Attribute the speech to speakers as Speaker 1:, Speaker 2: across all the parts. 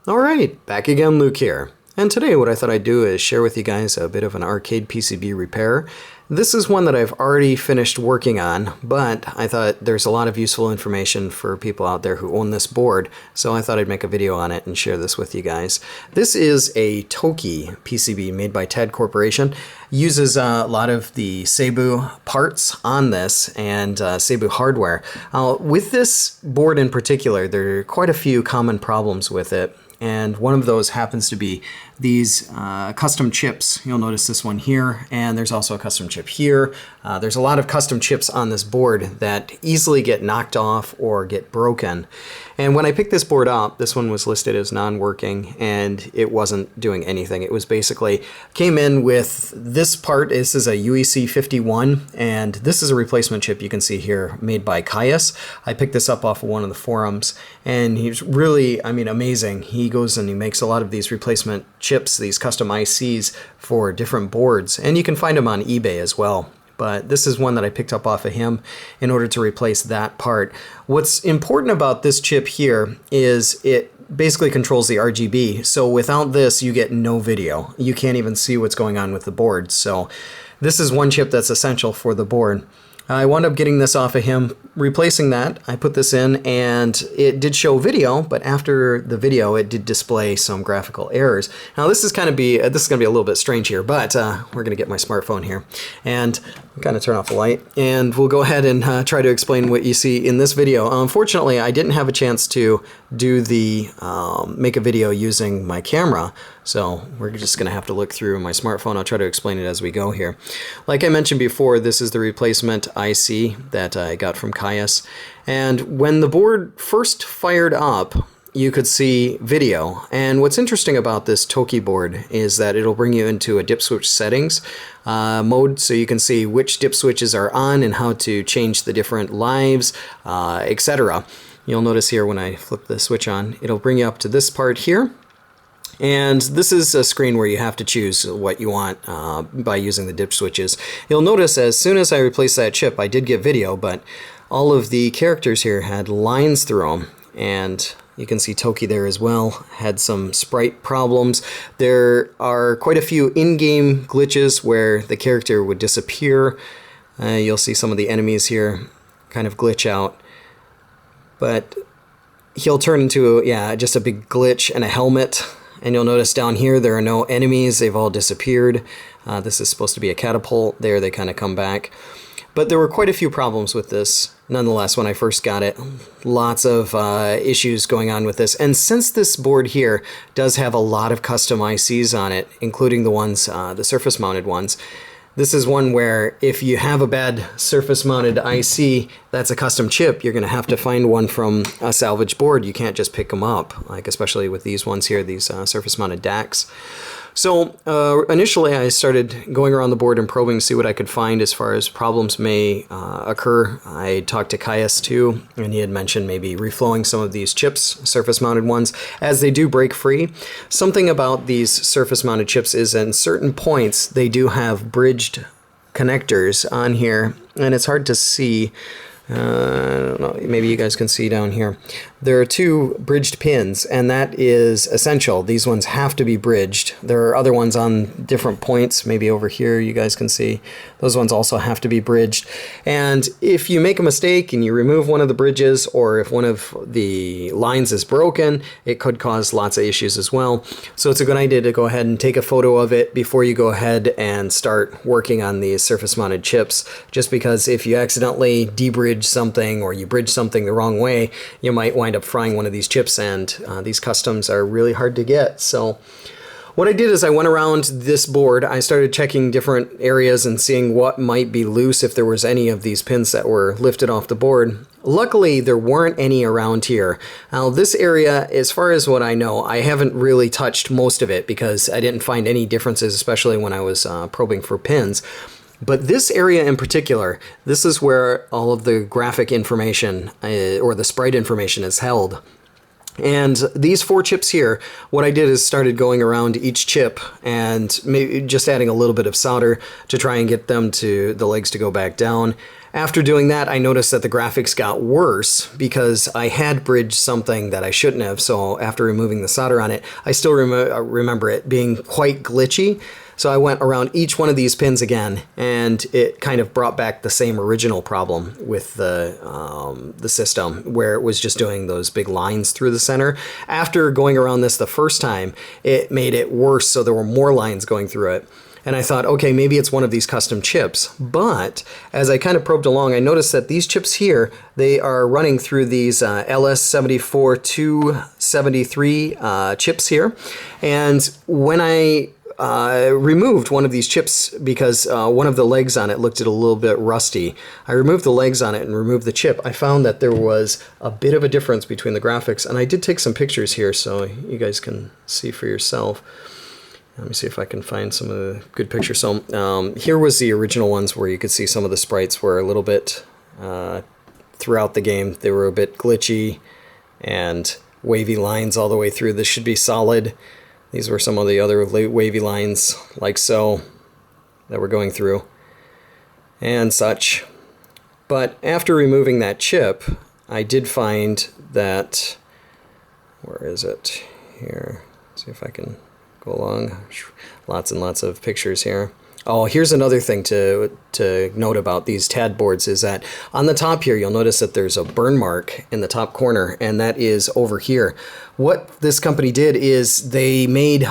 Speaker 1: Alright, back again, Luke here. And today what I thought I'd do is share with you guys a bit of an arcade PCB repair. This is one that I've already finished working on, but I thought there's a lot of useful information for people out there who own this board, so I thought I'd make a video on it and share this with you guys. This is a Toki PCB made by TED Corporation. Uses a lot of the Cebu parts on this and Cebu hardware. With this board in particular, there are quite a few common problems with it. And one of those happens to be these custom chips. You'll notice this one here, and there's also a custom chip here. There's a lot of custom chips on this board that easily get knocked off or get broken. And when I picked this board up, this one was listed as non-working, and it wasn't doing anything. It was basically, came in with this part. This is a UEC 51, and this is a replacement chip you can see here made by Caius. I picked this up off of one of the forums, and he's really, amazing. He goes and he makes a lot of these replacement chips, these custom ICs for different boards, and you can find them on eBay as well. But this is one that I picked up off of him in order to replace that part. What's important about this chip here is it basically controls the RGB. So without this, you get no video. You can't even see what's going on with the board. So this is one chip that's essential for the board. I wound up getting this off of him, replacing that. I put this in and it did show video, but after the video it did display some graphical errors. Now this is going to be a little bit strange here, but we're going to get my smartphone here and kind of turn off the light, and we'll go ahead and try to explain what you see in this video. Unfortunately, I didn't have a chance to do the make a video using my camera, so we're just going to have to look through my smartphone. I'll try to explain it as we go here. Like I mentioned before, this is the replacement IC that I got from Caius, and when the board first fired up, you could see video. And what's interesting about this Toki board is that it'll bring you into a dip switch settings mode, so you can see which dip switches are on and how to change the different lives, etc. You'll notice here when I flip the switch on, it'll bring you up to this part here. And this is a screen where you have to choose what you want by using the dip switches. You'll notice as soon as I replaced that chip, I did get video, but all of the characters here had lines through them. And you can see Toki there as well, had some sprite problems. There are quite a few in-game glitches where the character would disappear. You'll see some of the enemies here kind of glitch out. But he'll turn into, just a big glitch and a helmet. And you'll notice down here there are no enemies, they've all disappeared. This is supposed to be a catapult. There they kind of come back. But there were quite a few problems with this, nonetheless, when I first got it. Lots of issues going on with this. And since this board here does have a lot of custom ICs on it, including the ones, the surface-mounted ones, this is one where if you have a bad surface-mounted IC that's a custom chip, you're going to have to find one from a salvage board. You can't just pick them up, like especially with these ones here, these surface-mounted DACs. So initially I started going around the board and probing to see what I could find as far as problems may occur. I talked to Caius too, and he had mentioned maybe reflowing some of these chips, surface-mounted ones, as they do break free. Something about these surface-mounted chips is in certain points they do have bridged connectors on here, and it's hard to see. I don't know, maybe you guys can see down here. There are two bridged pins, and that is essential. These ones have to be bridged. There are other ones on different points, maybe over here you guys can see. Those ones also have to be bridged. And if you make a mistake and you remove one of the bridges, or if one of the lines is broken, it could cause lots of issues as well. So it's a good idea to go ahead and take a photo of it before you go ahead and start working on these surface-mounted chips, just because if you accidentally debridge something or you bridge something the wrong way, you might wind up frying one of these chips, and these customs are really hard to get. So what I did is I went around this board, I started checking different areas and seeing what might be loose, if there was any of these pins that were lifted off the board. Luckily, there weren't any around here. Now this area, as far as what I know, I haven't really touched most of it because I didn't find any differences, especially when I was probing for pins. But this area in particular, this is where all of the graphic information or the sprite information is held. And these 4 chips here, what I did is started going around each chip and maybe just adding a little bit of solder to try and get them to the legs to go back down. After doing that, I noticed that the graphics got worse because I had bridged something that I shouldn't have. So after removing the solder on it, I still remember it being quite glitchy. So I went around each one of these pins again, and it kind of brought back the same original problem with the system, where it was just doing those big lines through the center. After going around this the first time, it made it worse, so there were more lines going through it. And I thought, okay, maybe it's one of these custom chips. But as I kind of probed along, I noticed that these chips here, they are running through these LS74273 chips here. And when I removed one of these chips because one of the legs on it looked a little bit rusty. I removed the legs on it and removed the chip. I found that there was a bit of a difference between the graphics, and I did take some pictures here so you guys can see for yourself. Let me see if I can find some of the good pictures. So here was the original ones where you could see some of the sprites were a little bit throughout the game. They were a bit glitchy and wavy lines all the way through. This should be solid. These were some of the other wavy lines, like so, that were going through, and such. But after removing that chip, I did find that, where is it? Here, let's see if I can go along. Lots and lots of pictures here. Oh, here's another thing to note about these TAD boards is that on the top here, you'll notice that there's a burn mark in the top corner, and that is over here. What this company did is they made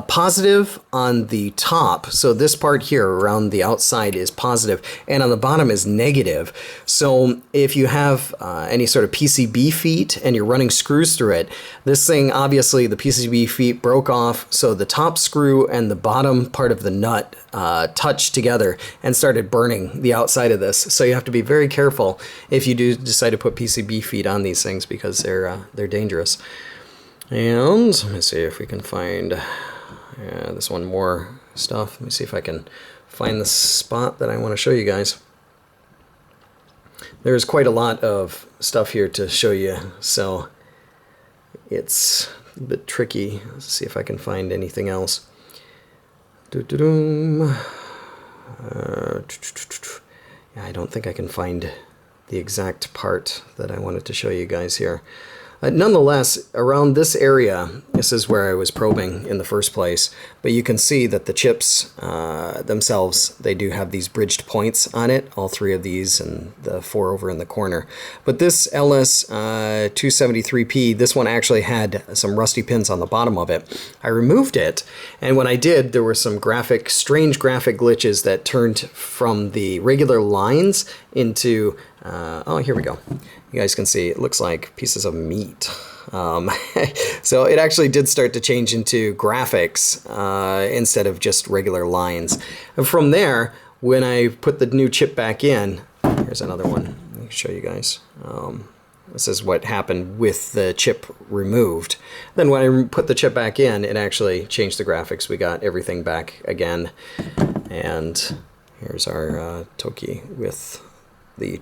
Speaker 1: positive on the top. So this part here around the outside is positive, and on the bottom is negative. So if you have any sort of PCB feet and you're running screws through it, this thing, obviously the PCB feet broke off, so the top screw and the bottom part of the nut touched together and started burning the outside of this. So you have to be very careful if you do decide to put PCB feet on these things because they're dangerous. And let me see if we can find this one more stuff. Let me see if I can find the spot that I want to show you guys. There's quite a lot of stuff here to show you, so it's a bit tricky. Let's see if I can find anything else. Yeah, I don't think I can find the exact part that I wanted to show you guys here. Nonetheless, around this area, this is where I was probing in the first place, but you can see that the chips themselves, they do have these bridged points on it, all 3 of these and the 4 over in the corner. But this LS273P, this one actually had some rusty pins on the bottom of it. I removed it, and when I did, there were some strange graphic glitches that turned from the regular lines into, oh, here we go. You guys can see it looks like pieces of meat. So it actually did start to change into graphics instead of just regular lines. And from there, when I put the new chip back in, here's another one. Let me show you guys. This is what happened with the chip removed. Then when I put the chip back in, it actually changed the graphics. We got everything back again. And here's our Toki with the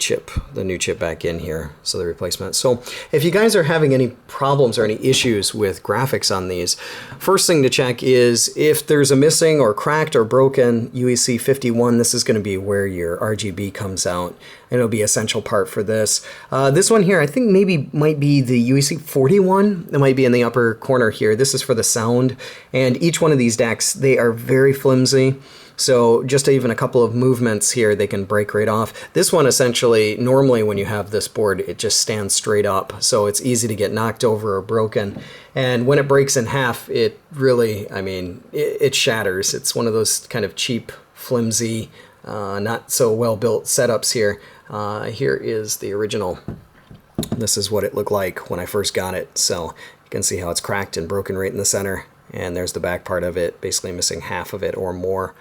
Speaker 1: new chip back in here, so the replacement. So if you guys are having any problems or any issues with graphics on these, first thing to check is if there's a missing or cracked or broken UEC 51, this is going to be where your RGB comes out, and it'll be an essential part for this. This one here, I think might be the UEC 41. It might be in the upper corner here. This is for the sound, and each one of these decks, they are very flimsy. So just even a couple of movements here, they can break right off. This one essentially, normally when you have this board, it just stands straight up. So it's easy to get knocked over or broken. And when it breaks in half, it really, I mean, it shatters. It's one of those kind of cheap, flimsy, not so well built setups here. Here is the original. This is what it looked like when I first got it. So you can see how it's cracked and broken right in the center. And there's the back part of it, basically missing half of it or more.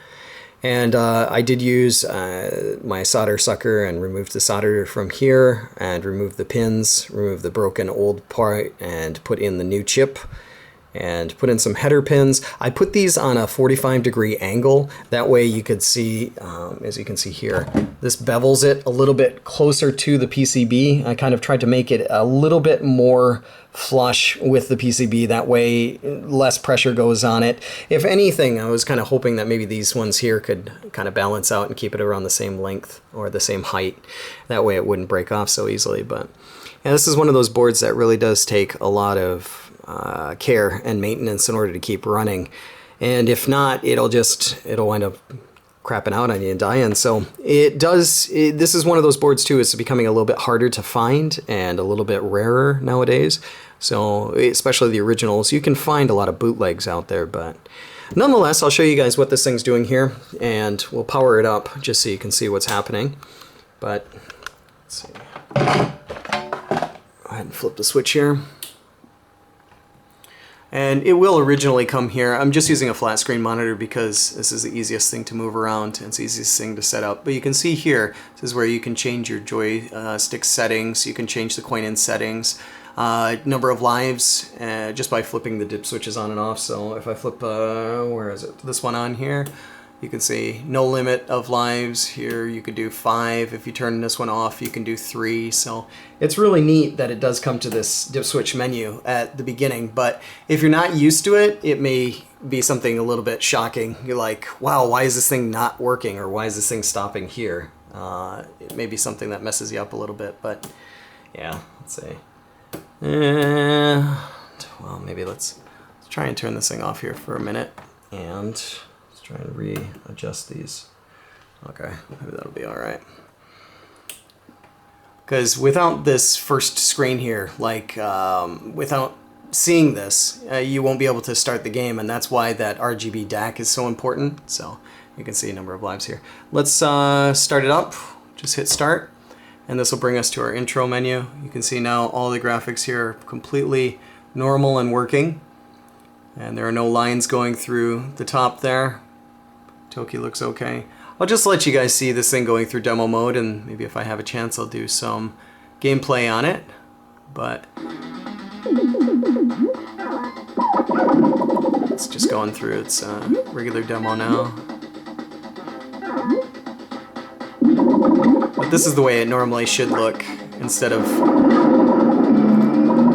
Speaker 1: And I did use my solder sucker and removed the solder from here and removed the pins, removed the broken old part and put in the new chip. and put in some header pins. I put these on a 45-degree angle. That way you could see, as you can see here, this bevels it a little bit closer to the PCB. I kind of tried to make it a little bit more flush with the PCB. That way less pressure goes on it. If anything, I was kind of hoping that maybe these ones here could kind of balance out and keep it around the same length or the same height. That way it wouldn't break off so easily. But yeah, this is one of those boards that really does take a lot of care and maintenance in order to keep running, and if not, it'll wind up crapping out on you and dying. So this is one of those boards too. It's becoming a little bit harder to find and a little bit rarer nowadays. So especially the originals, you can find a lot of bootlegs out there, but nonetheless, I'll show you guys what this thing's doing here, and we'll power it up just so you can see what's happening. But let's see. Go ahead and flip the switch here. And it will originally come here. I'm just using a flat screen monitor because this is the easiest thing to move around and it's the easiest thing to set up. But you can see here, this is where you can change your joystick settings. You can change the coin in settings, number of lives, just by flipping the dip switches on and off. So if I flip, where is it? This one on here, you can see no limit of lives. Here you could do 5. If you turn this one off, you can do 3. So it's really neat that it does come to this dip switch menu at the beginning. But if you're not used to it, it may be something a little bit shocking. You're like, wow, why is this thing not working? Or why is this thing stopping here? It may be something that messes you up a little bit. But yeah, let's see. Well, maybe let's try and turn this thing off here for a minute. And try and readjust these. Okay, maybe that'll be all right. Because without this first screen here, like without seeing this, you won't be able to start the game, and that's why that RGB DAC is so important. So you can see a number of lives here. Let's start it up. Just hit start, and this will bring us to our intro menu. You can see now all the graphics here are completely normal and working, and there are no lines going through the top there. Toki looks okay. I'll just let you guys see this thing going through demo mode, and maybe if I have a chance I'll do some gameplay on it. But it's just going through its regular demo now. But this is the way it normally should look, instead of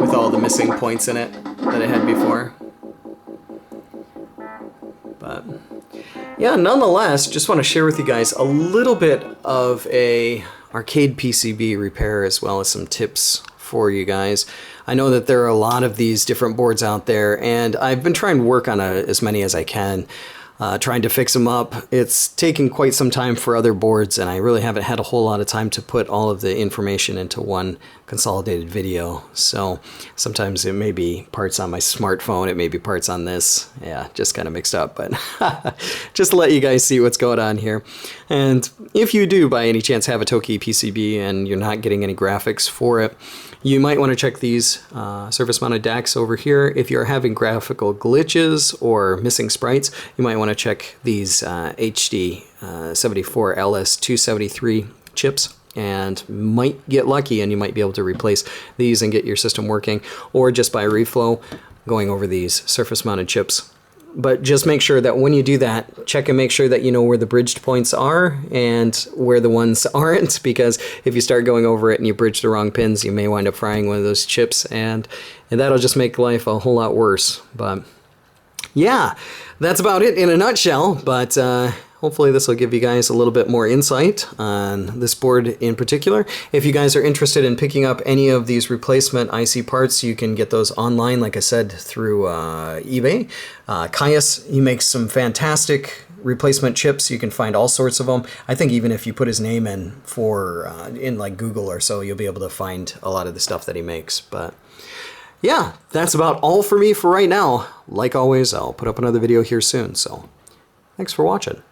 Speaker 1: with all the missing points in it that it had before. But yeah, nonetheless, just want to share with you guys a little bit of a arcade PCB repair as well as some tips for you guys. I know that there are a lot of these different boards out there, and I've been trying to work on as many as I can, trying to fix them up. It's taken quite some time for other boards, and I really haven't had a whole lot of time to put all of the information into one consolidated video. So sometimes it may be parts on my smartphone, it may be parts on this. Yeah, just kind of mixed up, but just to let you guys see what's going on here. And if you do by any chance have a Toki PCB and you're not getting any graphics for it, you might want to check these surface mounted DACs over here. If you're having graphical glitches or missing sprites, you might want to check these HD 74 LS273 chips, and might get lucky and you might be able to replace these and get your system working, or just by reflow going over these surface mounted chips. But just make sure that when you do that, check and make sure that you know where the bridged points are and where the ones aren't, because if you start going over it and you bridge the wrong pins, you may wind up frying one of those chips, and that'll just make life a whole lot worse. But yeah, that's about it in a nutshell. But hopefully this will give you guys a little bit more insight on this board in particular. If you guys are interested in picking up any of these replacement IC parts, you can get those online, like I said, through eBay. Caius, he makes some fantastic replacement chips. You can find all sorts of them. I think even if you put his name in in like Google or so, you'll be able to find a lot of the stuff that he makes. But yeah, that's about all for me for right now. Like always, I'll put up another video here soon. So thanks for watching.